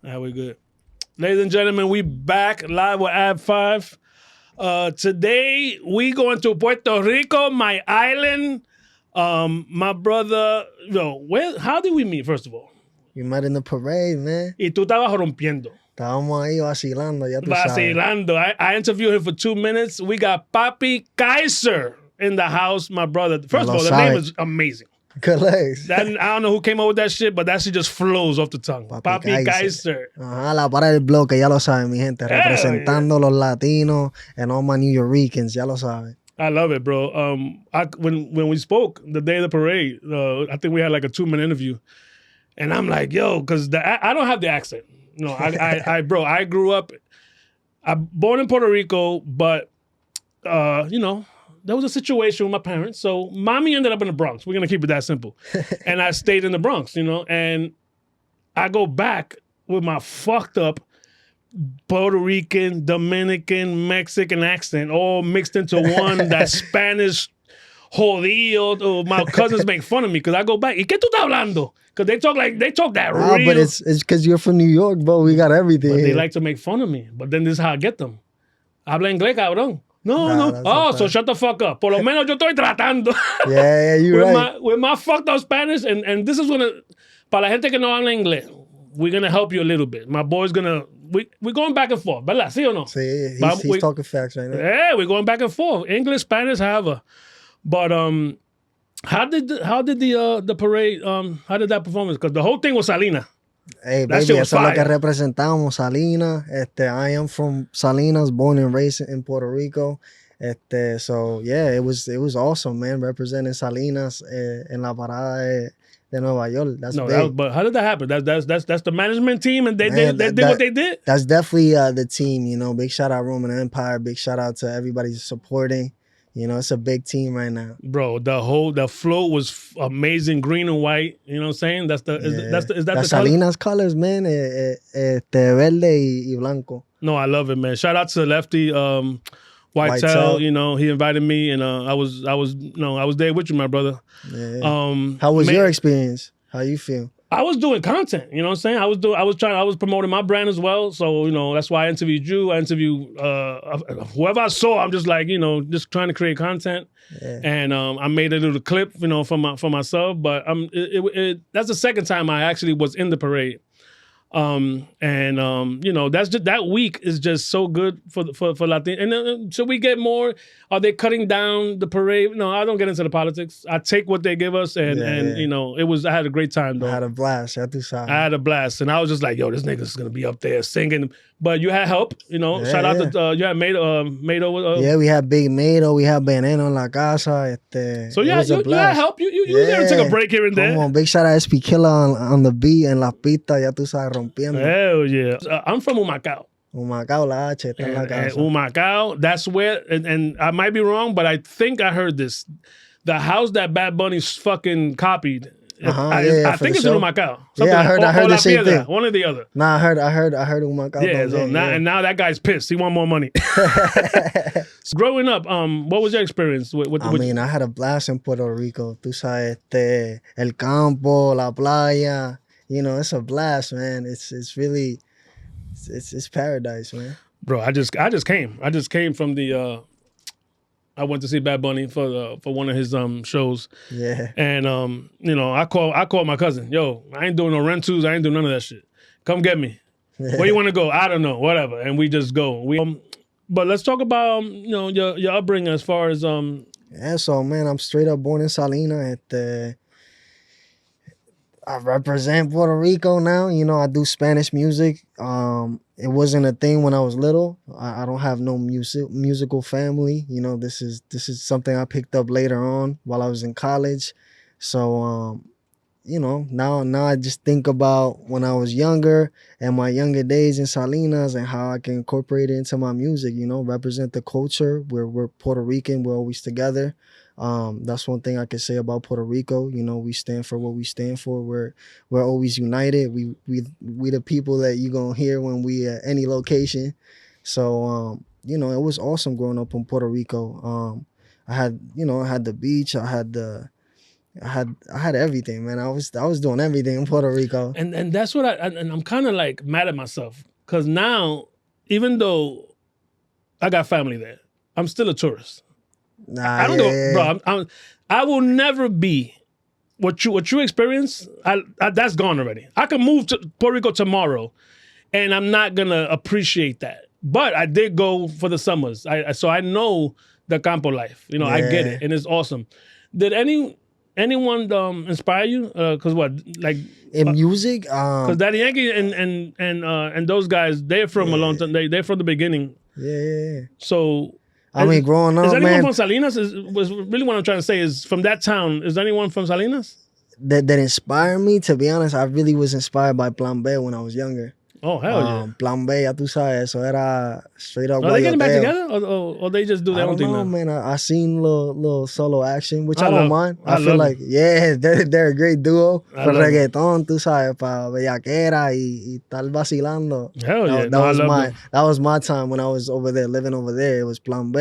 We good. Ladies and gentlemen, we back live with Ab 5. Today, we going to Puerto Rico, my island. My brother, how did we meet, first of all? We met in the parade, man. Y tú estabas rompiendo. Estábamos ahí vacilando, ya tú sabes. Vacilando. I interviewed him for 2 minutes. We got PapiKaiser in the house, my brother. First of all, the name is amazing. Good legs. I don't know who came up with that shit, but that shit just flows off the tongue. PapiKaiser. Ajá, la para del bloque, ya lo saben, mi gente. Representando los latinos and all my New Yorkers, ya lo saben. I love it, bro. When we spoke the day of the parade, I think we had like a 2-minute interview. And I'm like, yo, because I don't have the accent. No, I grew up, I'm born in Puerto Rico, but, there was a situation with my parents. So mommy ended up in the Bronx. We're going to keep it that simple. And I stayed in the Bronx, and I go back with my fucked up Puerto Rican, Dominican, Mexican accent all mixed into one, that Spanish jodido. Oh, my cousins make fun of me because I go back. ¿Y qué tú estás hablando? Because they talk that real. But it's because you're from New York, bro. We got everything. But they like to make fun of me. But then this is how I get them. Habla inglés, cabrón. No. Oh, so shut the fuck up. Por lo menos yo estoy tratando. Yeah, you're right. With my fucked up Spanish, and this is gonna, para la gente que no habla inglés, we're gonna help you a little bit. My boy's gonna, we're going back and forth, ¿verdad? ¿Sí o no? Sí, he's talking facts right now. Yeah, we're going back and forth. English, Spanish, however. But how did the parade, how did that performance? Because the whole thing was Salinas. Hey, baby, eso es lo que representamos, Salinas. I am from Salinas, born and raised in Puerto Rico. So yeah, it was awesome, man, representing Salinas en la parada de Nueva York. That's big. But how did that happen? That's the management team, and they did what they did. That's definitely the team. Big shout out Roman Empire. Big shout out to everybody supporting. It's a big team right now. Bro, the float was amazing, green and white. You know what I'm saying? Is that the Salinas colors, man. Verde y blanco. No, I love it, man. Shout out to Lefty Whitetail. He invited me, and I was there with you, my brother. Yeah. How was your experience? How you feel? I was doing content, you know what I'm saying? I was promoting my brand as well. So, that's why I interviewed you. I interviewed whoever I saw. I'm just like, just trying to create content. Yeah. And I made a little clip, for myself. But that's the second time I actually was in the parade. That's just, that week is just so good for Latino. And then, should we get more? Are they cutting down the parade? No, I don't get into the politics. I take what they give us, and I had a great time though. I had a blast. I had a blast, and I was just like, yo, this nigga's gonna be up there singing. But you had help, Shout out to you had Mado. Yeah, we had Big Mado. We had Veneno en la casa. So you had help. You there to take a break here and there. Come on, big shout out SP Killer on the beat and la pista. Ya tú sabes, rompiendo. Hell yeah. I'm from Humacao. Humacao, la H, está en la casa. Humacao, that's where, and I might be wrong, but I think I heard this. The house that Bad Bunny fucking copied. I think it's in Humacao. Yeah, I heard the same thing. One or the other. Nah, I heard Humacao. Yeah, so now that guy's pissed. He want more money. So growing up, what was your experience? I had a blast in Puerto Rico. Tú sabes, el campo, la playa. It's a blast, man. It's really, it's paradise, man. Bro, I just came. I just came from the. I went to see Bad Bunny for one of his shows. Yeah. And I called my cousin. Yo, I ain't doing no rentus. I ain't doing none of that shit. Come get me. Yeah. Where you want to go? I don't know. Whatever. And we just go. But let's talk about your upbringing as far as Yeah. So man, I'm straight up born in Salinas. I represent Puerto Rico now. I do Spanish music. It wasn't a thing when I was little. I don't have no musical family. This is something I picked up later on while I was in college. So, now I just think about when I was younger and my younger days in Salinas and how I can incorporate it into my music, represent the culture. We're Puerto Rican. We're always together. That's one thing I can say about Puerto Rico. We stand for what we stand for. We're always united. We the people that you're gonna hear when we at any location. So it was awesome growing up in Puerto Rico. I had the beach. I had the I had everything, man. I was doing everything in Puerto Rico. And that's what and I'm kind of like mad at myself because now, even though I got family there, I'm still a tourist. Nah, I don't yeah, go, bro. I will never be what you experience. That's gone already. I can move to Puerto Rico tomorrow, and I'm not gonna appreciate that. But I did go for the summers. So I know the campo life. You know, I get Yeah. it, and it's awesome. Did anyone inspire you? Because what, like, In music, because Daddy Yankee and those guys, they're from a long time. They're from the beginning. yeah. So I mean, growing is up, anyone man, from Salinas? Was really what I'm trying to say is from that town. Is anyone from Salinas? that inspired me. To be honest, I really was inspired by Plan B when I was younger. Oh hell yeah! Plan B, ya tú sabes, eso era straight up. Are they getting back guayoteo. together, or they just do I their don't own thing know, now? man. I seen little solo action, which I I don't love- mind. I I feel love like, yeah, they're a great duo. I For love reggaeton, tú sabes, para bellaquera y estar vacilando. Hell yeah! That No, I was love them. that was my time when I was over there, living over there. It was Plan B,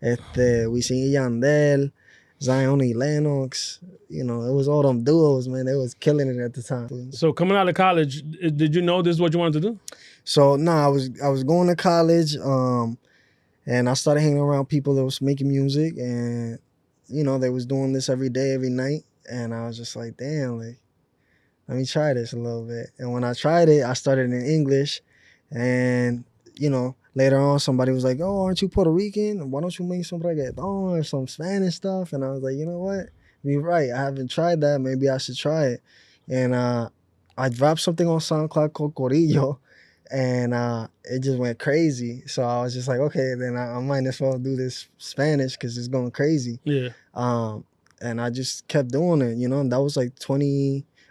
Wisin y Yandel, Zion y Lennox. You know, it was all them duos, man. They was killing it at the time. So coming out of college, did you know this is what you wanted to do? So I was going to college, and I started hanging around people that was making music, and you know they was doing this every day, every night, and I was just like, damn, like let me try this a little bit. And when I tried it, I started in English, and you know later on somebody was like, oh, aren't you Puerto Rican? Why don't you make some reggaeton or some Spanish stuff? And I was like, you know what? You're right. I haven't tried that. Maybe I should try it. And I dropped something on SoundCloud called Corillo. And it just went crazy. So I was just like, okay, then I might as well do this Spanish because it's going crazy. Yeah. And I just kept doing it, you know. And that was like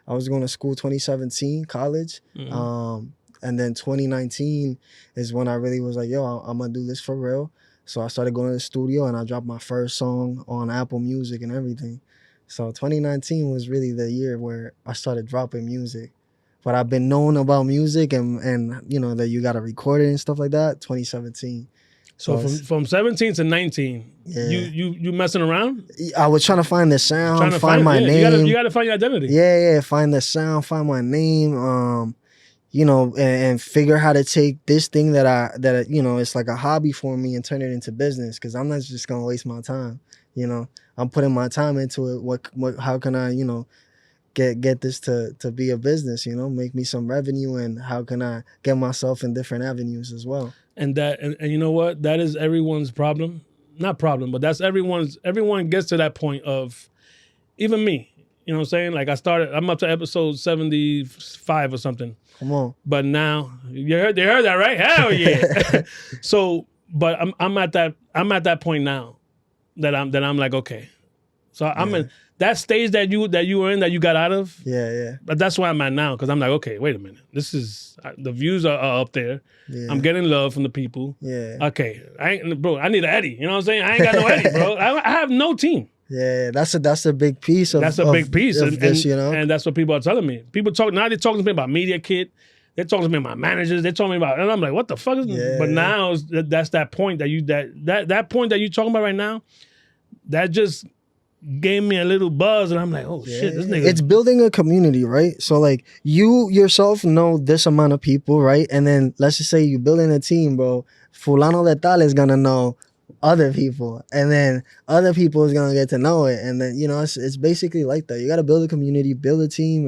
I was going to school 2017, college. Mhm. And then 2019 is when I really was like, yo, I'm going to do this for real. So I started going to the studio and I dropped my first song on Apple Music and everything. So 2019 was really the year where I started dropping music. But I've been known about music and you know that you got to record it and stuff like that. 2017. So from 17 to 19, Yeah. you messing around, I was trying to find the sound, trying to find my yeah, name. You got to find your identity. Yeah, find the sound, find my name. You know, and figure how to take this thing that you know it's like a hobby for me and turn it into business because I'm not just gonna waste my time. You know, I'm putting my time into it. What? How can I, you know, get this to be a business, you know, make me some revenue, and how can I get myself in different avenues as well. And you know what? That is everyone's problem. Not problem, but that's everyone gets to that point of, even me. You know what I'm saying? Like I'm up to episode 75 or something. Come on. But now they heard that, right? Hell yeah. So, but I'm at that point now that I'm like, okay. So I'm in that stage that you were in, that you got out of. Yeah. But that's where I'm at now, because I'm like, okay, wait a minute. This is the views are up there. Yeah. I'm getting love from the people. Yeah. Okay, I need an Eddie. You know what I'm saying? I ain't got no Eddie, bro. I have no team. Yeah, that's a big piece of This, you know. And that's what people are telling me. People they're talking to me about Media Kit. They're talking to me about managers. They're talking me about, and I'm like, what the fuck is? Yeah. But now that's that point that point that you're talking about right now. That just gave me a little buzz, and I'm like, oh shit, this nigga. It's building a community, right? So like you yourself know this amount of people, right? And then let's just say you're building a team, bro. Fulano de tal is gonna know other people, and then other people is gonna get to know it, and then you know it's basically like that. You gotta build a community, build a team,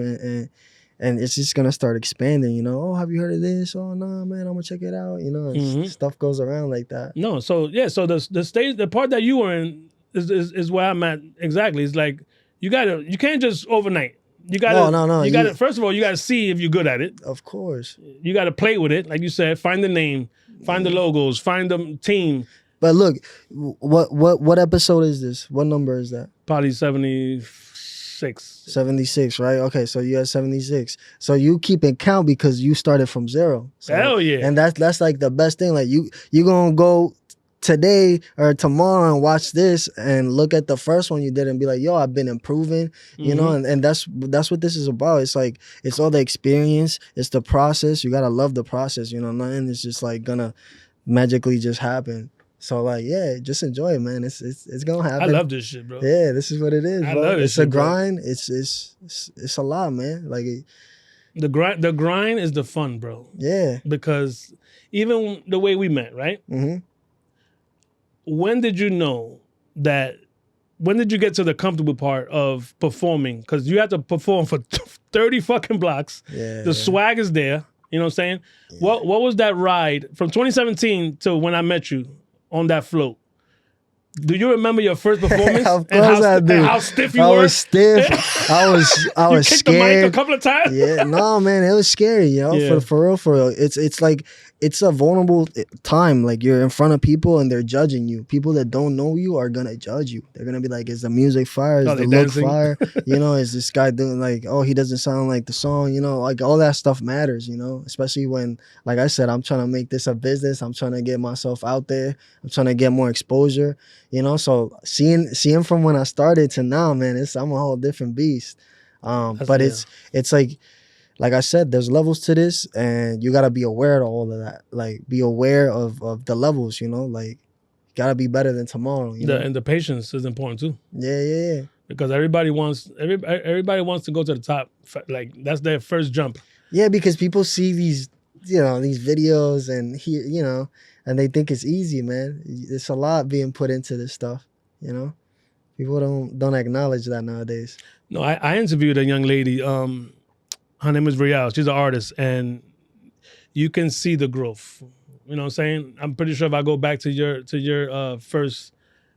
and it's just gonna start expanding. You know, oh, have you heard of this? Oh no, man, I'm gonna check it out. You know, stuff goes around like that. No, so yeah, so the stage, the part that you were in is where I'm at exactly. It's like you can't just overnight. You gotta no. You gotta, first of all, you gotta see if you're good at it. Of course. You gotta play with it, like you said. Find the name, find the logos, find the team. But look, what episode is this? What number is that? Probably 76. 76, right? Okay, so you had 76. So you keep in count because you started from zero. So, Hell yeah. And that's like the best thing. Like you gonna go today or tomorrow and watch this and look at the first one you did and be like, yo, I've been improving, you know, and that's what this is about. It's like, it's all the experience, it's the process. You gotta love the process, you know, nothing is just like gonna magically just happen. So like, yeah, just enjoy it, man. It's gonna happen. I love this shit, bro. Yeah, this is what it is, I bro. love this It's a shit, bro. grind. It's a lot, man. Like, The grind is the fun, bro. yeah. Because even the way we met, right? Mm-hmm. When did you know that? When did you get to the comfortable part of performing? Because you had to perform for 30 fucking blocks. Yeah. The swag is there. You know what I'm saying? Yeah. What was that ride from 2017 to when I met you on that float? Do you remember your first performance? Of course I do. And how stiff you were? I was stiff. I was kicked scared. the mic a couple of times? Yeah, no, man, it was scary, you know, Yeah. for real. It's like, it's a vulnerable time. Like, you're in front of people and they're judging you. People that don't know you are gonna judge you. They're gonna be like, is the music fire? Is the look fire? You know, is this guy doing like, oh, he doesn't sound like the song? You know, like all that stuff matters, you know, especially when, like I said, I'm trying to make this a business. I'm trying to get myself out there. I'm trying to get more exposure, you know. So seeing from when I started to now, man, I'm a whole different beast. But it's like I said, there's levels to this, and you gotta be aware of all of that. Like, be aware of the levels, you know. Like, you gotta be better than tomorrow. You know? And the patience is important too. Yeah. Because everybody wants to go to the top. Like, that's their first jump. Yeah, because people see these, you know, these videos and hear, you know, and they think it's easy, man. It's a lot being put into this stuff, you know. People don't acknowledge that nowadays. No, I interviewed a young lady. Her name is Rial. She's an artist, and you can see the growth. You know what I'm saying? I'm pretty sure if I go back to your first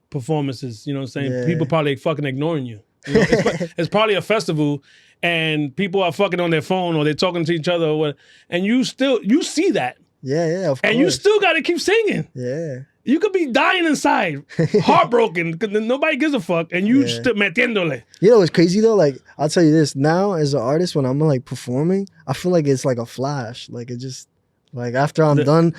performances, you know what I'm saying? Yeah. People probably fucking ignoring you. You know, it's probably a festival, and people are fucking on their phone or they're talking to each other or what, and you see that. Yeah, of course. And you still got to keep singing. Yeah. You could be dying inside, heartbroken, because nobody gives a fuck, and you still metiéndole. You know what's crazy though? Like, I'll tell you this, now as an artist, when I'm like performing, I feel like it's like a flash. Like, it just, like, after I'm done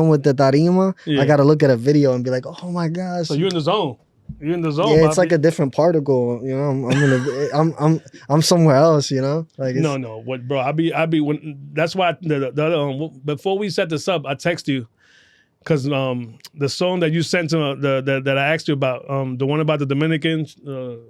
with the tarima, I gotta look at a video and be like, oh my gosh. So you're in the zone. You're in the zone. Yeah, Bobby. it's like a different particle. You know, I'm somewhere else. You know, like no. What, bro? I be when. That's why before we set this up, I text you. Because the song that you sent to that I asked you about, the one about the Dominicans,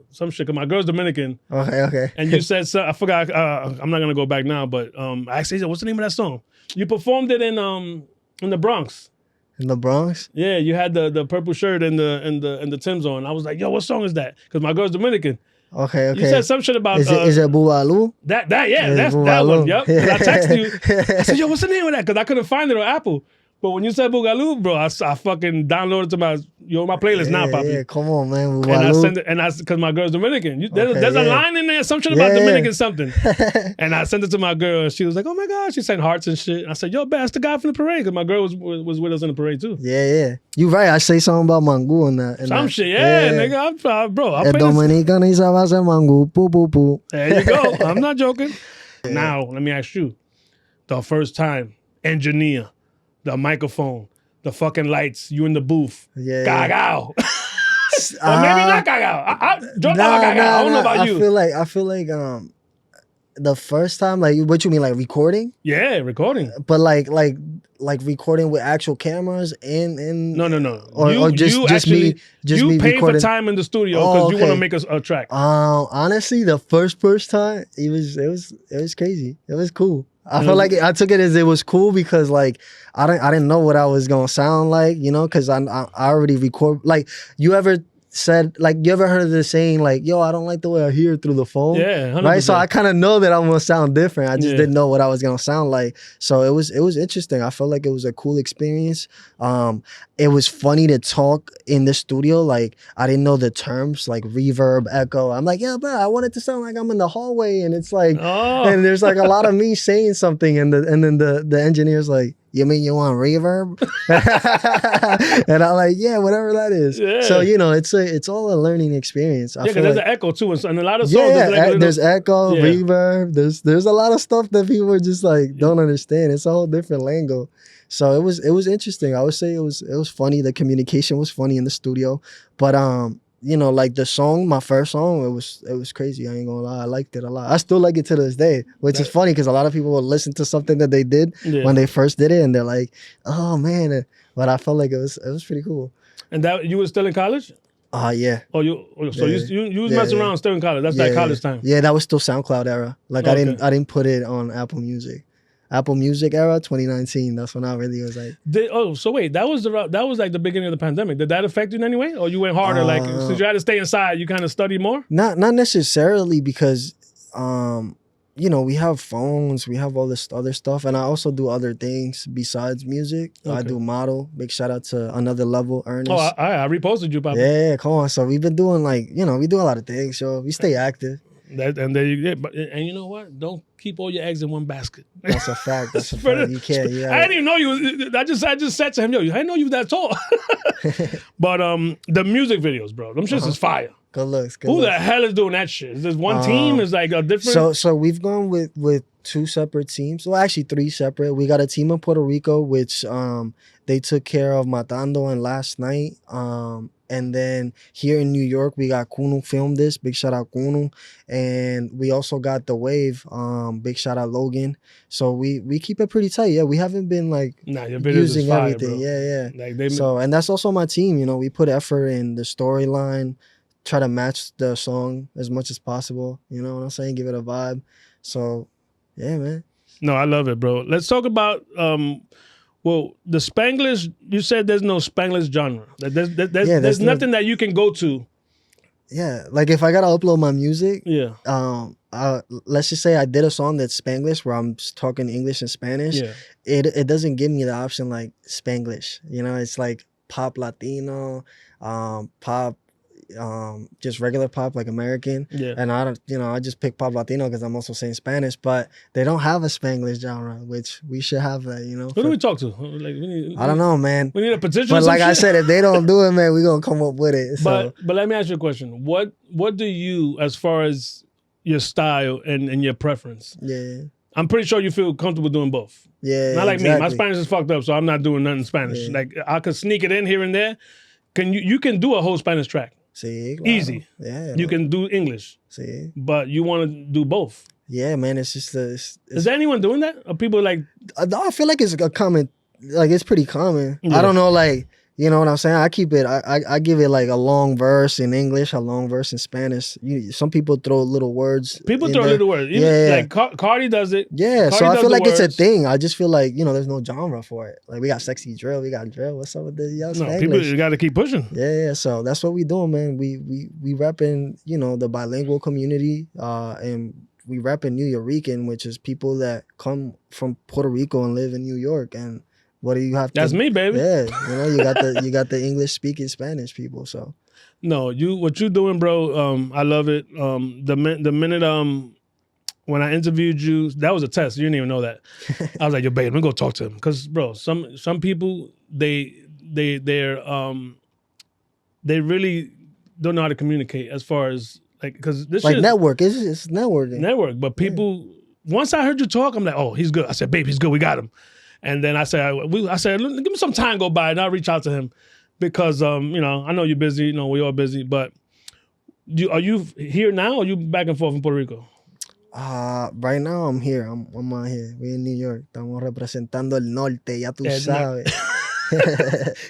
some shit. Cause my girl's Dominican. Okay. And you said, I forgot. I'm not gonna go back now, but I actually said, what's the name of that song? You performed it in the Bronx. In the Bronx? Yeah, you had the purple shirt and the Tim's on. I was like, yo, what song is that? Because my girl's Dominican. Okay. You said some shit about is it Boogaloo? That's that one. Yep. I texted you. I said, yo, what's the name of that? Because I couldn't find it on Apple. But when you said Boogaloo, bro, I fucking downloaded to my playlist now, Papi. Yeah, come on, man. Boogaloo. And I sent it, because my girl's Dominican. There's a line in there, some shit about Dominican something. And I sent it to my girl, and she was like, "Oh my God," she sent hearts and shit. And I said, "Yo, that's the guy from the parade," because my girl was with us in the parade too. Yeah. You right. I say something about Mangu in that. Some shit, nigga. Bro, I'll play Dominican is a Mangu. Poo poo poo. There you go. I'm not joking. Now, let me ask you, the first time engineer. The microphone, the fucking lights, you in the booth. Yeah. Cagao. Or maybe not cagao. Yo estaba cagao. I don't know about you. I feel like the first time, like, what you mean, like recording? Yeah, recording. But like recording with actual cameras and No. Or just me pay recording. for time in the studio because you want to make a track. Honestly, the first time, it was crazy. It was cool. I feel like I took it as it was cool because, like, I didn't know what I was gonna sound like, you know, because I already record. Like, you ever heard the saying, like, yo, I don't like the way I hear through the phone? Yeah, 100%. Right. So I kind of know that I'm gonna sound different. I just didn't know what I was gonna sound like. So it was interesting. I felt like it was a cool experience. It was funny to talk in the studio. Like, I didn't know the terms like reverb, echo. I'm like, yeah, bro, I want it to sound like I'm in the hallway, and it's like, and there's like a lot of me saying something, and then the engineer's like, you mean you want reverb? And I'm like, yeah, whatever that is. Yeah. So, you know, it's all a learning experience. Yeah, because there's an echo too, and a lot of songs. There's echo, reverb. There's a lot of stuff that people are just like don't understand. It's a whole different lingo. So it was interesting. I would say it was funny. The communication was funny in the studio, but like the song, my first song, it was crazy. I ain't gonna lie, I liked it a lot. I still like it to this day, which is funny because a lot of people will listen to something that they did when they first did it, and they're like, "Oh man," but I felt like it was pretty cool. And that you were still in college? Yeah. Oh, you was messing around still in college. That's like college time. Yeah, that was still SoundCloud era. Like I didn't put it on Apple Music. Apple Music era, 2019. That's when I really was like. So wait, that was like the beginning of the pandemic. Did that affect you in any way, or you went harder? Like since you had to stay inside, you kind of studied more. Not necessarily because, we have phones, we have all this other stuff, and I also do other things besides music. I do model. Big shout out to Another Level, Ernest. Oh, I reposted you, Papa. Yeah, come on. So we've been doing we do a lot of things. So we stay active. And there you get, and you know what? Don't keep all your eggs in one basket. That's a fact. That's a fact. You can't. Yeah. I didn't even know you. I just said to him, "Yo, I didn't know you that tall." But the music videos, bro, them shits is fire. Good looks. Who the hell is doing that shit? Is this one team? Is like a different. So we've gone with 2 separate teams. Well, actually 3 separate. We got a team in Puerto Rico, which they took care of Matando and Last Night. And then here in New York, we got Kunu filmed this. Big shout out Kunu. And we also got The Wave. Big shout out Logan. So we keep it pretty tight. Yeah, we haven't been like using fire, everything. Bro. Yeah. Like and that's also my team. We put effort in the storyline, try to match the song as much as possible. You know what I'm saying? Give it a vibe. So yeah, man. No, I love it, bro. Let's talk about the Spanglish. You said there's no Spanglish genre. There's nothing that you can go to. Yeah, like if I gotta upload my music. Yeah. Let's just say I did a song that's Spanglish where I'm talking English and Spanish. Yeah. It doesn't give me the option like Spanglish. It's like pop Latino, pop. Just regular pop like American, and I don't, I just pick pop Latino because I'm also saying Spanish, but they don't have a Spanglish genre, which we should have that. Who do we talk to? Like, I don't know, man. We need a petition. But like I said, if they don't do it, man, we gonna come up with it. So. But let me ask you a question. What do you, as far as your style and your preference? Yeah. I'm pretty sure you feel comfortable doing both. Yeah. Not like me. My Spanish is fucked up, so I'm not doing nothing Spanish. Yeah. Like I could sneak it in here and there. You can do a whole Spanish track. Sí, claro. Easy. Yeah. You can do English. Sí. But you want to do both. Yeah, man. It's just is there anyone doing that? Are people like? I feel like it's a common. Like it's pretty common. Yeah. I don't know. Like you know what I'm saying. I keep it. I give it like a long verse in English, a long verse in Spanish. Some people throw little words. People throw little words. Like Cardi does it. Yeah. So I feel like it's a thing. I just feel like there's no genre for it. Like we got sexy drill. We got drill. What's up with the young Spanglish? People, you got to keep pushing. Yeah. So that's what we doing, man. We repping the bilingual community. And we repping New Yorican, which is people that come from Puerto Rico and live in New York. And what do you have to? That's me, baby. Yeah, you got the English speaking Spanish people. So no, what you doing, bro? I love it. The minute when I interviewed you, that was a test. You didn't even know that. I was like, yo, babe, let me go talk to him, because bro, some people they really don't know how to communicate as far as like, because this like network it's networking. Network, but people. Once I heard you talk, I'm like, oh, he's good. I said, babe, he's good. We got him. And then I said, give me some time go by, and I'll reach out to him, because I know you're busy. We all busy. But are you here now, or are you back and forth in Puerto Rico? Right now I'm here. I'm out here. We're in New York. Estamos representando el norte. Ya tú sabes.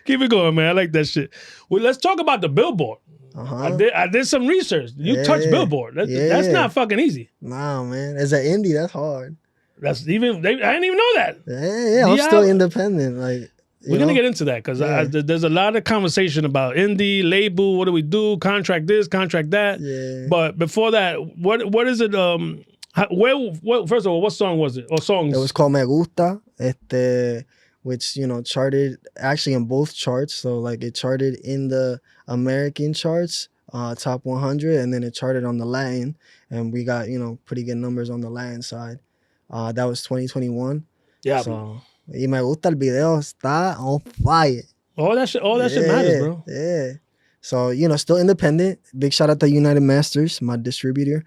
Keep it going, man. I like that shit. Well, let's talk about the Billboard. Uh-huh. I did some research. You touched Billboard. That's not fucking easy. Nah, man. As an indie, that's hard. That's I didn't even know that. Yeah. I'm still independent. Like we're gonna get into that, because there's a lot of conversation about indie label. What do we do? Contract this, contract that. Yeah. But before that, what is it? First of all, what song was it? Or songs? It was called Me Gusta. Which charted actually in both charts. So like it charted in the American charts, top 100, and then it charted on the Latin, and we got pretty good numbers on the Latin side. That was 2021. Yeah. So, y me gusta el video, está on fire. All that shit matters, bro. Yeah. So still independent. Big shout out to United Masters, my distributor.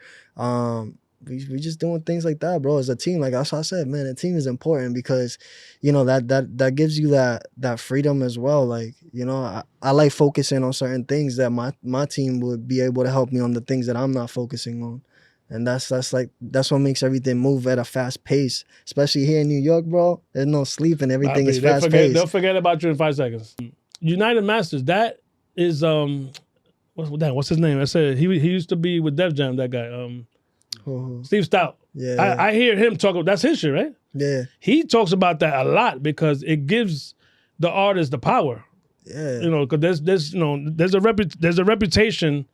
we just doing things like that, bro. As a team, like that's what I said, man. A team is important because, you know, that gives you that freedom as well. Like, you know, I like focusing on certain things that my team would be able to help me on the things that I'm not focusing on. And that's what makes everything move at a fast pace, especially here in New York, bro. There's no sleep and everything is fast paced. They'll forget about you in 5 seconds. United Masters. That is what's his name? I said he used to be with Def Jam. That guy, Steve Stout. Yeah, I hear him talk. That's his shit, right? yeah, He talks about that a lot because it gives the artist the power. yeah. You know, because there's a reputation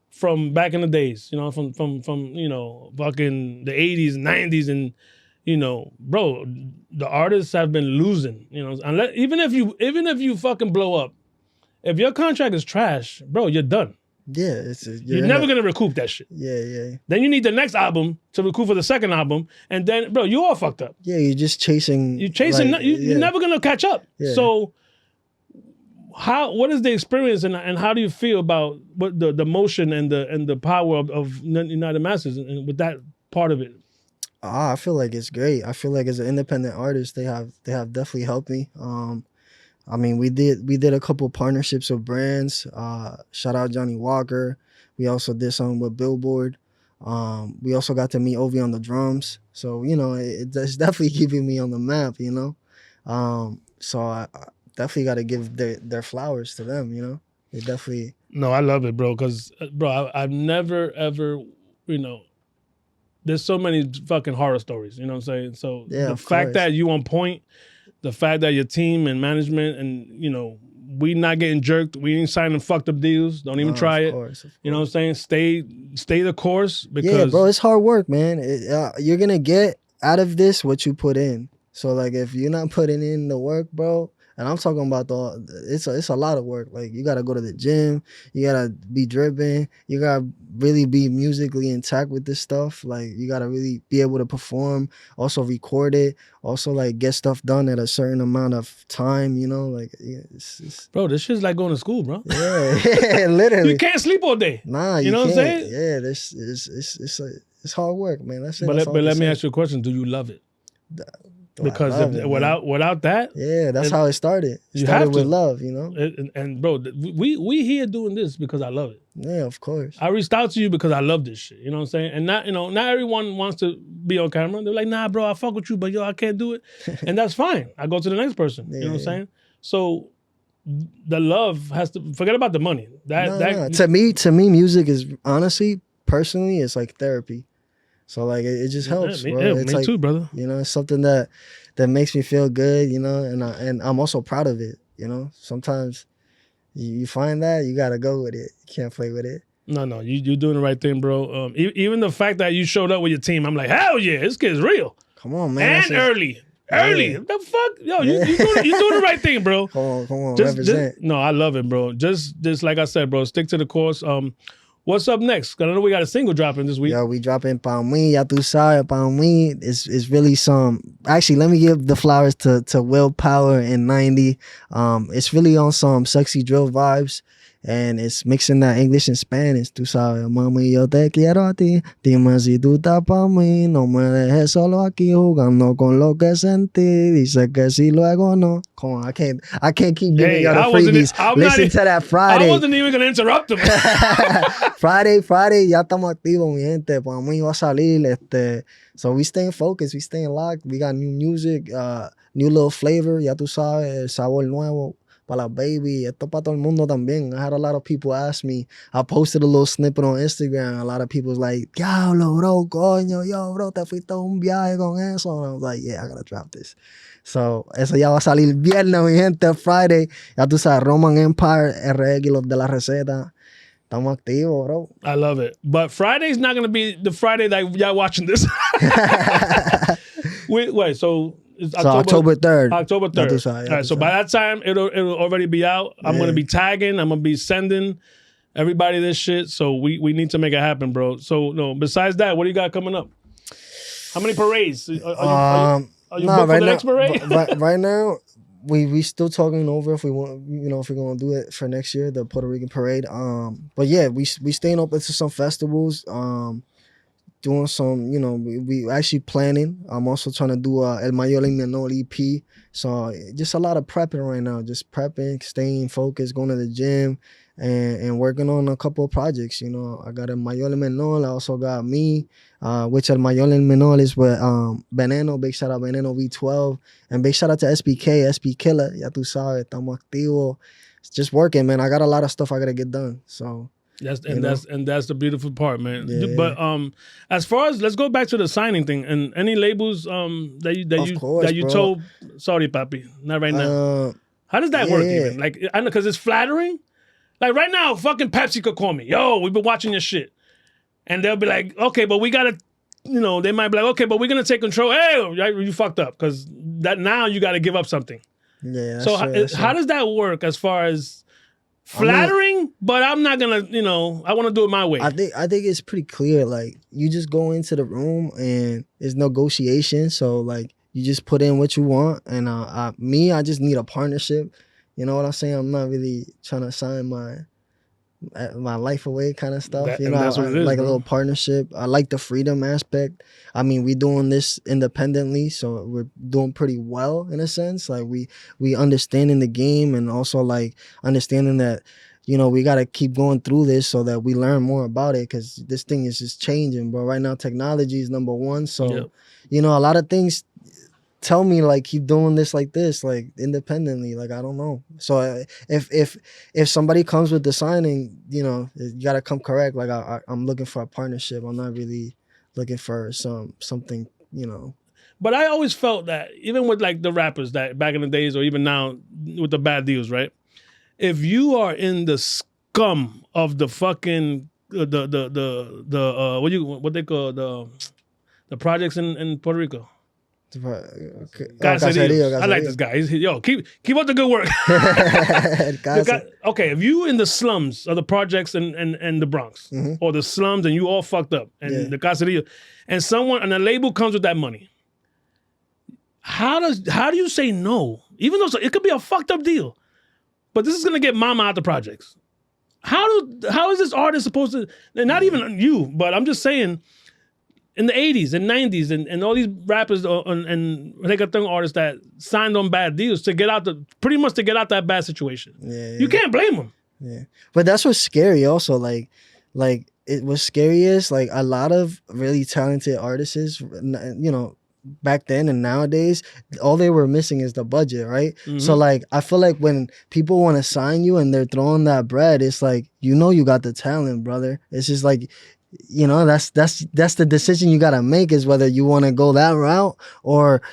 from back in the days, you know, from you know, fucking the 80s, 90s, and you know, bro, the artists have been losing, you know, unless even if you fucking blow up, if your contract is trash, bro, you're done. Yeah, you're never gonna recoup that shit. Yeah. Then you need the next album to recoup for the second album, and then, bro, you all fucked up. Yeah, you're just chasing. Like, you're never gonna catch up. Yeah. So what is the experience and how do you feel about what the motion and the power of United Masters and with that part of it? I feel like it's great. I feel like as an independent artist, they have definitely helped me. I mean, we did a couple partnerships with brands. Shout out Johnny Walker. We also did something with Billboard. We also got to meet Ovi on the drums. So, you know, it's definitely keeping me on the map, you know. So I definitely got to give their flowers to them, you know. They definitely. No, I love it, bro, because, bro, I've never, ever, you know, there's so many fucking horror stories, you know what I'm saying? So the fact that you on point, the fact that your team and management and, you know, we not getting jerked, we ain't signing fucked up deals, don't even try it. Of course. You know what I'm saying? Stay the course because... Yeah, bro, it's hard work, man. You're going to get out of this what you put in. So, like, if you're not putting in the work, bro, and I'm talking about it's a lot of work. Like, you got to go to the gym. You got to be dripping. You got to really be musically intact with this stuff. Like, you got to really be able to perform, also record it, also, like, get stuff done at a certain amount of time, you know? Like, yeah, it's... Bro, this shit's like going to school, bro. Yeah, literally. You can't sleep all day. Nah, you know what I'm saying? Yeah, it's hard work, man. That's it. But let me ask you a question. Do you love it? Because without that, yeah, that's how it started. It started with love, you know. And bro, we here doing this because I love it. Yeah, of course. I reached out to you because I love this shit. You know what I'm saying? And not everyone wants to be on camera. They're like, nah, bro, I fuck with you, but yo, I can't do it, and that's fine. I go to the next person. Yeah, you know what I'm saying? So the love has to forget about the money. To me, music is honestly, personally, it's like therapy. So, like, it just helps, bro. It's me like, too, brother. You know, it's something that makes me feel good, you know, and I'm also proud of it, you know. Sometimes you find that, you got to go with it. You can't play with it. No, you're doing the right thing, bro. Even the fact that you showed up with your team, I'm like, hell yeah, this kid's real. Come on, man. And early. Yeah. The fuck? Yo, you're doing the right thing, bro. Come on, represent. No, I love it, bro. Just like I said, bro, stick to the course. What's up next? Because I know we got a single dropping this week. Yo, we dropping Pa' Mí, ya tú sabes, Pa' Mí. It's really some... Actually, let me give the flowers to Willpower and 90. It's really on some sexy drill vibes. And it's mixing that English and Spanish. Tú sabes, mami, yo te quiero a ti. Dime si tú estás pa' mí. No me dejes solo aquí jugando con lo que sentí. Dice que si luego no. Come on, I can't keep giving y'all the freebies. Listen to that Friday. I wasn't even going to interrupt him. Friday, ya estamos activos, mi gente. Pa' mí va a salir. So we staying focused, we staying locked. We got new music, new little flavor. Ya tú sabes, el sabor nuevo. Para la baby, esto para todo el mundo también. I had a lot of people ask me. I posted a little snippet on Instagram. A lot of people was like, diablo, bro, coño, yo, bro, te fuiste a un viaje con eso. And I was like, yeah, I gotta drop this. So, eso ya va a salir viernes, mi gente, Friday. Ya tú sabes, Roman Empire, RX, los de la receta. Estamos activos, bro. I love it. But Friday's not going to be the Friday that y'all watching this. Wait, so... It's October 3rd. October 3rd. All right, so by that time, it'll already be out. I'm going to be tagging. I'm going to be sending everybody this shit. So we need to make it happen, bro. So, no, besides that, what do you got coming up? How many parades? Are you booked for the next parade? Right now, we still talking over if we want, you know, if we're going to do it for next year, the Puerto Rican parade. But yeah, we staying open to some festivals. doing some, we actually planning. I'm also trying to do El Mayor y Menor EP. So just a lot of prepping right now. Just prepping, staying focused, going to the gym, and working on a couple of projects. I got El Mayor y Menor. I also got me, which El Mayor y Menor is with Veneno. Big shout out Veneno V12. And big shout out to SPK, SP Killer. Ya tú sabes, estamos activos. It's just working, man. I got a lot of stuff I got to get done. So... That's the beautiful part, man. Yeah. But as far as, let's go back to the signing thing, and any labels that you told, sorry, papi, not right now. How does that work even? Like, I know, because it's flattering. Like right now, fucking Pepsi could call me, yo, we've been watching your shit, and they'll be like, okay, but we gotta, they might be like, okay, but we're gonna take control. Hey, you fucked up, because that now you got to give up something. Yeah. So how does that work as far as flattering, but I'm not gonna, I want to do it my way. I think it's pretty clear. Like, you just go into the room and it's negotiation. So like, you just put in what you want. And I just need a partnership. You know what I'm saying? I'm not really trying to sign my life away kind of stuff. That's what it is, like bro. A little partnership. I like the freedom aspect. I mean, we doing this independently, so we're doing pretty well in a sense. Like we understanding the game, and also like understanding that, we got to keep going through this so that we learn more about it, because this thing is just changing, bro. Right now, technology is number one. So, a lot of things tell me like keep doing this like independently. Like, I don't know. So if somebody comes with the signing, you gotta come correct. Like, I'm looking for a partnership. I'm not really looking for something. But I always felt that even with like the rappers that back in the days, or even now with the bad deals, right? If you are in the scum of the fucking what they call the projects in Puerto Rico. Caserío. I like this guy. Keep up the good work. Okay, if you in the slums of the projects and the Bronx, or the slums, and you all fucked up, and the Caserío, and a label comes with that money, how do you say no? Even though it could be a fucked up deal, but this is gonna get mama out the projects. How is this artist supposed to? And not even you, but I'm just saying. In the 80s and 90s and all these rappers and reggaeton artists that signed on bad deals to get out that bad situation. You can't blame them. Yeah. But that's what's scary also. Like what's scary is like a lot of really talented artists, back then and nowadays, all they were missing is the budget, right? Mm-hmm. So like, I feel like when people want to sign you and they're throwing that bread, it's like, you got the talent, brother. It's just like, that's the decision you gotta make, is whether you want to go that route, or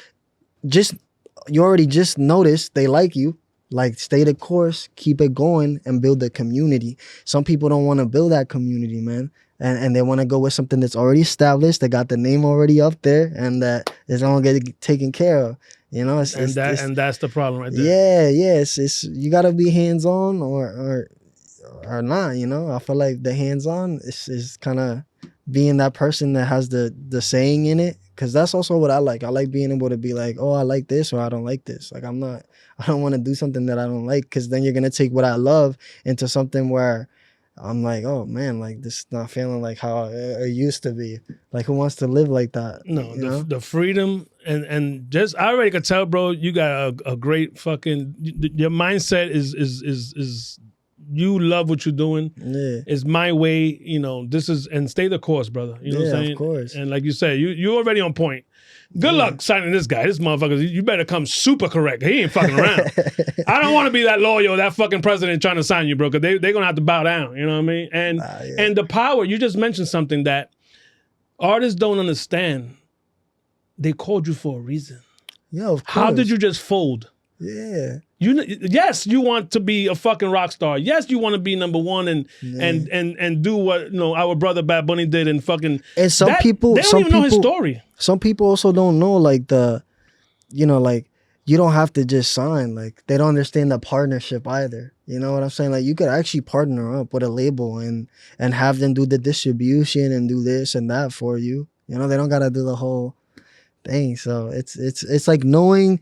you already just noticed they like you. Like, stay the course, keep it going, and build the community. Some people don't want to build that community, man. And they want to go with something that's already established, that got the name already up there, and that is going to get taken care of. And that's the problem right there. Yeah. It's you got to be hands-on or not, I feel like the hands-on is kind of being that person that has the saying in it, because that's also what I like. I like being able to be like, oh, I like this, or I don't like this. Like, I don't want to do something that I don't like, because then you're going to take what I love into something where I'm like, oh man, like, this is not feeling like how it used to be. Like, who wants to live like that? No, the freedom and just, I already could tell, bro, you got a great fucking, your mindset is you love what you're doing. Yeah. It's my way, this is, and stay the course, brother. You know what I'm saying? Of course. And like you said, you already on point. Good luck signing this guy. This motherfucker, you better come super correct. He ain't fucking around. I don't want to be that lawyer, that fucking president trying to sign you, bro, because they're going to have to bow down. You know what I mean? And the power, you just mentioned something that artists don't understand. They called you for a reason. Yeah, of course. How did you just fold? Yeah. Yes, you want to be a fucking rock star. Yes, you want to be number one and do what our brother Bad Bunny did and fucking. And people they don't even know his story. Some people also don't know like like you don't have to just sign. Like, they don't understand the partnership either. You know what I'm saying? Like, you could actually partner up with a label and have them do the distribution and do this and that for you. They don't gotta do the whole thing. So it's like knowing,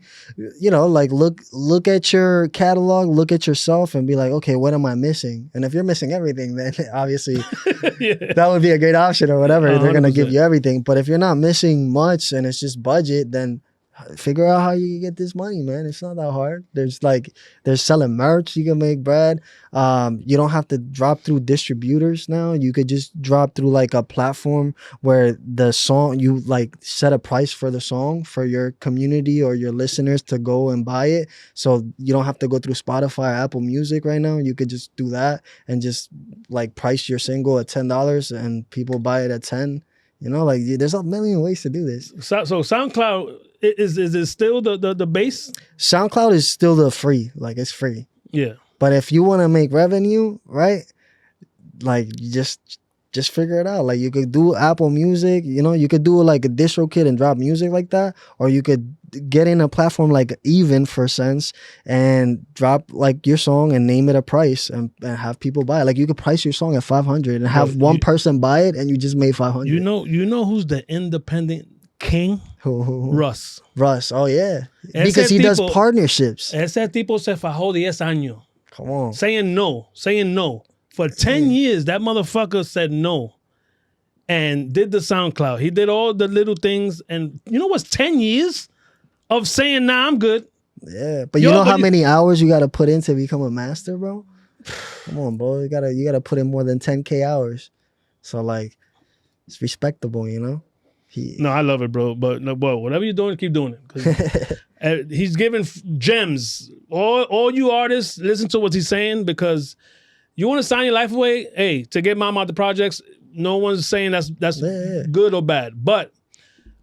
like look at your catalog, look at yourself, and be like, okay, what am I missing? And if you're missing everything, then obviously that would be a great option or whatever. They're gonna give you everything. But if you're not missing much and it's just budget, then figure out how you get this money, man. It's not that hard. There's selling merch, you can make bread. You don't have to drop through distributors now. You could just drop through like a platform where the song, you like set a price for the song for your community or your listeners to go and buy it. So you don't have to go through Spotify or Apple Music right now. You could just do that and just like price your single at $10 and people buy it at 10. Like there's a million ways to do this. So SoundCloud is it still the base? SoundCloud is still the free, like it's free. Yeah. But if you want to make revenue, right? Like you just figure it out. Like you could do Apple Music, you could do like a DistroKid and drop music like that, or you could get in a platform like Even for Sense and drop like your song and name it a price and have people buy it. Like you could price your song at 500 and have one person buy it and you just made 500. You know who's the independent king? Who? Russ. Oh yeah. Because he does partnerships. Ese tipo se fajó 10 años. Come on. Saying no. For 10 years, that motherfucker said no and did the SoundCloud. He did all the little things. And you know what's 10 years of saying, nah, I'm good? Yeah. But you know how many hours you got to put in to become a master, bro? Come on, bro. You gotta put in more than 10K hours. So, like, it's respectable, No, I love it, bro. But whatever you're doing, keep doing it. 'Cause, he's giving gems. All you artists, listen to what he's saying because you want to sign your life away. Hey, to get mom out the projects, no one's saying that's good or bad. But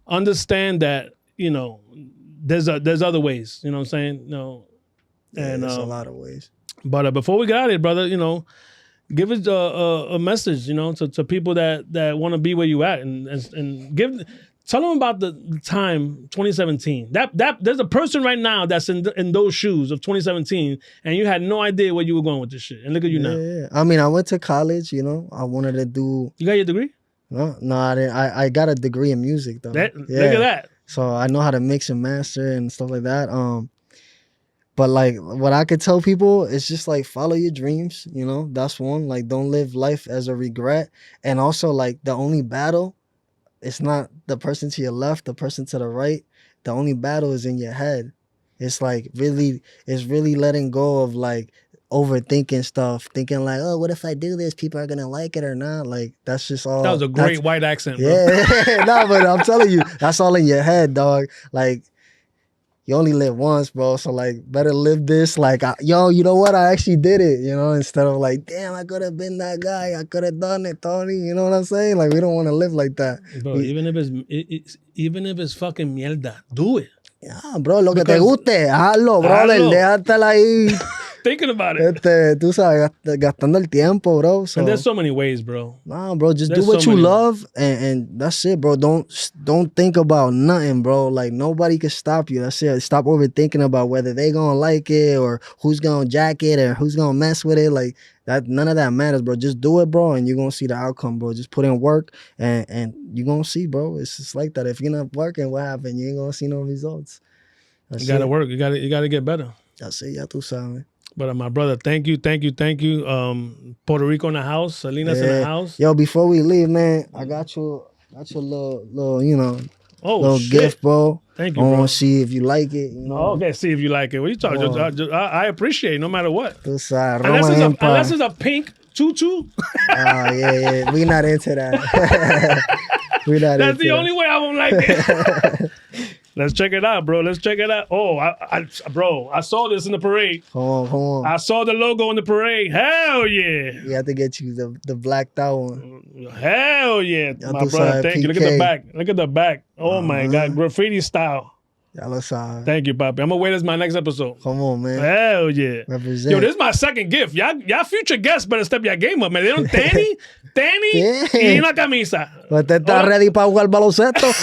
understand that there's other ways. You know what I'm saying? No, and there's a lot of ways. But before we get out of here, brother, give us a message, to people that want to be where you at, and tell them about the time 2017. That there's a person right now that's in those shoes of 2017, and you had no idea where you were going with this shit. And look at you now. Yeah. I mean, I went to college. I wanted to do. You got your degree? No, I didn't. I got a degree in music though. Look at that. So I know how to mix and master and stuff like that. But like what I could tell people is just like follow your dreams, that's one. Like don't live life as a regret. And also like the only battle, it's not the person to your left, the person to the right. The only battle is in your head. It's like really letting go of like overthinking stuff, thinking like, oh, what if I do this? People are gonna like it or not. Like that's just all. That was a great white accent, bro. Yeah. No, but I'm telling you, that's all in your head, dog. Like you only live once, bro. So like, better live this. Like, you know what? I actually did it. Instead of like, damn, I could have been that guy. I could have done it, Tony. You know what I'm saying? Like, we don't want to live like that. Bro, even if it's fucking mierda, do it. Yeah, bro. Lo que te guste, hazlo, brother. Déjatela ahí. Thinking about it. Tú sabes, gastando el tiempo, bro. So. And there's so many ways, bro. Nah, bro, just do what you love, and that's it, bro. Don't think about nothing, bro. Like nobody can stop you. That's it. Stop overthinking about whether they gonna like it or who's gonna jack it or who's gonna mess with it. Like that, none of that matters, bro. Just do it, bro, and you're gonna see the outcome, bro. Just put in work, and you're gonna see, bro. It's just like that. If you're not working, what happened? You ain't gonna see no results. You gotta work. You gotta get better. That's it. Ya tú sabes. But my brother, thank you. Puerto Rico in the house, Salinas in the house. Yo, before we leave, man, I got you a little, little shit. gift, bro. Thank you, I bro. want to see if you like it. Okay, see if you like it. What you talking? I appreciate it, no matter what. Unless it's a pink tutu. Yeah. We not into that. That's the only way I won't like it. Let's check it out, bro. Let's check it out. Oh, I saw this in the parade. Come on. I saw the logo in the parade. Hell yeah. We have to get you the blacked out one. Hell yeah, my brother. Thank you. Look at the back. Oh my God, graffiti style. Thank you, Papi. I'm gonna wait. This my next episode. Come on, man. Hell yeah. Represent. Yo, this is my second gift. Y'all future guests better step your game up, man. They don't Danny y una camisa. But they está ready para jugar baloncesto.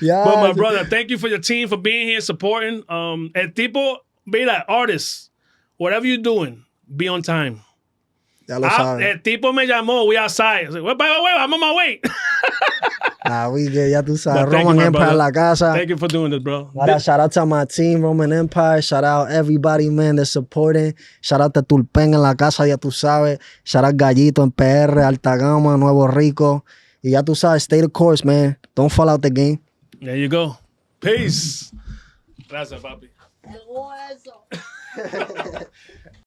But my brother, thank you for your team for being here, supporting. El tipo, be like artists. Whatever you're doing, be on time. Ya lo sabes. El tipo me llamó, we outside. I said, wait, I'm on my way. We good. Ya tú sabes. But thank you, Roman my Empire brother. La Casa. Thank you for doing this, bro. Shout out to my team, Roman Empire. Shout out everybody, man, that's supporting. Shout out to Tulpen en La Casa, ya tú sabes. Shout out Gallito en PR, Alta Gama, Nuevo Rico. Y ya tú sabes, stay the course, man. Don't fall out the game. There you go. Peace. Gracias, papi.